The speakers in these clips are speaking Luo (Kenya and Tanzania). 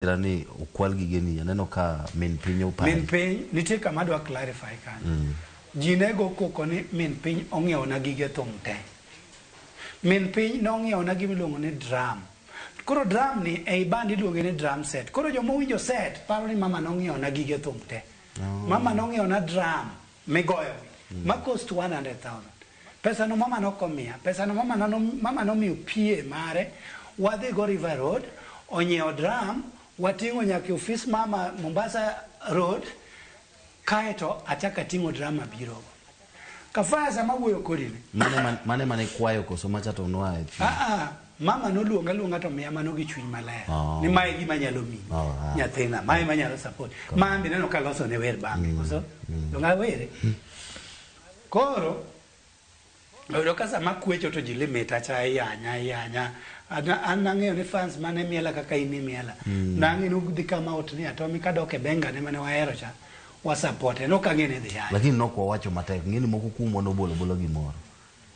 Rani ukwal gigeni aneno ka min piny upari. Min piny nitie kama dwa clarify kan. Jinego koko ni min piny ong'iew na gige thum te. Min piny no ong'iew na gimiluongo ni drum. Koro drum ni ei band iluongo ni drum set. Koro joma winjo set paro ni mama no ong'iew na gige thum te. Mama no ong'iew na drum migoyo ma cost 100,000. Pesa no mama no komia. Pesa no mama no miyo pie mare. Wadhi go River Road, onyiew drum, watingo nyaka office mama Mombasa Road, kaeto achaka tingo drama biro. Kafaya sama wuoyo kodi ni. Mane kwayo koso macha to noa. Mama no luonga to miya mano gi chuny maler. Ni mae gima nyalo mi. Nyathina, mae manyalo support. Mambi neno ka loso ne wer bange koso. Donga were. Koro oyudo ka sama kwecho to ji limit acha yanya. An nang'eyo ni fans mane miela kaka ini miela. Nang'eyo dhi kama ot ni Atomic kadok e benga ne mane wahero cha wa support no ka ngene dhi yaye. Lakini nok wawacho matek ngini moko kumo no bolo gimoro.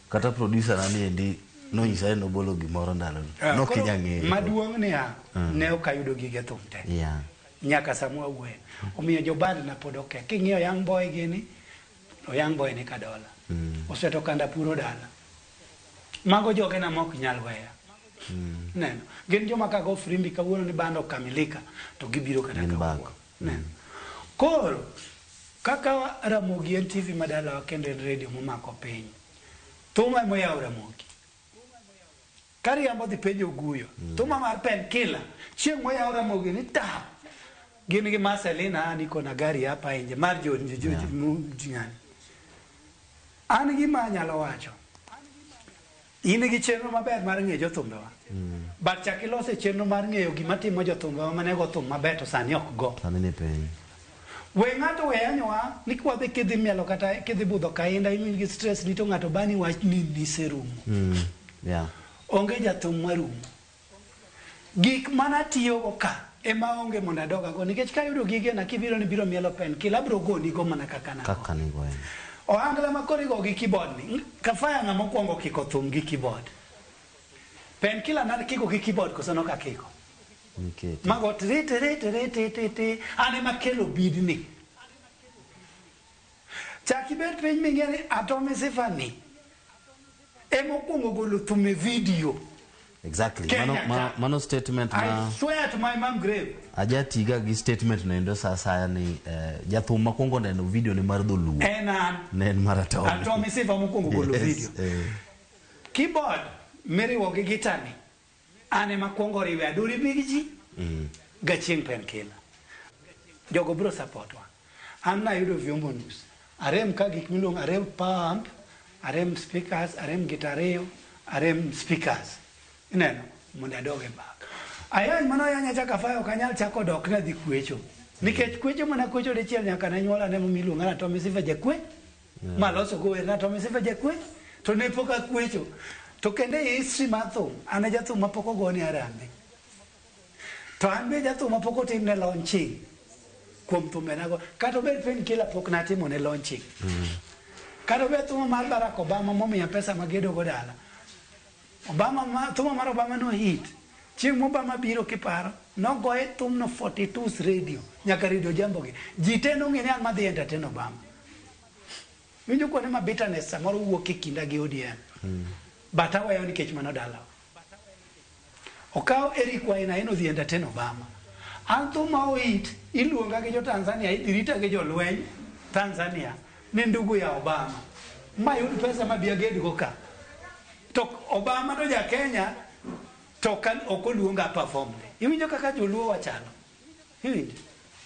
Kata producer nani endi no nyisa no bolo gimoro ndalo. No kinyang'eyo. Maduong' ni ne okayudo gige thum te. Yeah. Nyaka samwa wuoyo. Omiyo joband na pod ok. King'iyo Young Boy gini, Young Boy ni kadola. Oseto kanda puro dala. Mago joge na mok nyal weya. Neno. Gin joma ka go frimbi kawuono ni bando kamilika to gibiro kata kawuono. Neno. Koro kaka Ramogi en TV madala kendo en radio momako piny. Thuma moyaw Ramogi. Kariambo dhi penjo Guyo. Thuma mar Painkiller. Chieng' moyaw Ramogi ni tap. Gin gi Marcelina niko na gari hapa nje mar Jonyani. An gima anyalo wacho. In gi chenro maber mar ng'eyo jothumbewa. But chak ilose chenro mar ng'eyo gima timo jothumbewa mane go thum maber to sani ok go. Sani ne piny. We ng'ato we anyowa ni kwadhi kidhi mielo kata kidhi budho kainda in gi stress ni to ng'ato bani wach ni niserumo. Yeah. Onge jathum marumo. Gik mana tiyo go ka ema onge mondo adoga go nikech kayudo gige na kibiro ni biro mielo Painkiller abro go ni go mana kaka na. Kaka ni go. Oangla makori go gi keyboard ni. Kafaya ng'ama mokwongo kiko thum gi keyboard. Painkiller na kiko gi keyboard koso no ka kiko. Okay. Mago te ane makelo beat ni. Chaki bet piny ming'eni Atomic Symphony. Emo kwongo golo thum e video. Exactly. Mano statement na. I swear to my mom grave. Aja tiga gi statement na endo sasa ni jathum makwongo neno video ni mar dholuo. Nen mar Atomic Symphony makwongo golo video. Keyboard miriwo gi guitar ni. Ane makwongo riwe aduri big ji. Gachieng' Painkiller. Jogo bro support wa. An na yudo vyombo nus. Arem ka gik milong arem pump, arem speakers, arem gitario, arem speakers. Ineno mondo adoge bak. Ayany mano yanya chaka fayo kanyal chako dok na dhi kwecho. Nikech kwecho mana kwecho dichiel nyaka na nyuola ne miluongo na Atomic Symphony jakwe. Maloso go wer na Atomic Symphony jakwe. To ne poka kwecho. To kende history mathum, ana jathum mapoko go ni arambe. To an be jathum mapoko tim ne launching. Kuom thumena go. Kato bet Painkiller pok na timo ne launching. Kato bet thuma mar Barack Obama momiya pesa magedo go dala. Thuma mar Obama no hit. Chieng' Obama biro kiparo. No goye thum no 42's radio. Nyaka radio jambo gi. Jite no ng'e ni an madhi entertain Obama. Winjo kuone ma bitterness samoro wuok e kinda gi ODM. Bata wayo nikech mano dala. Okaw Eric Wainaina eno dhi entertain Obama. An thuma oit iluonga gi jo Tanzania irita gi jo lweny Tanzania ni ndugu ya Obama. Mayud pesa mabiaged go ka. To Obama to ja Kenya to kan okoluonga perform ne. Iwinjo kaka joluo wachalo. Iwinjo.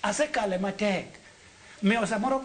Asekale matek. Miyo samoro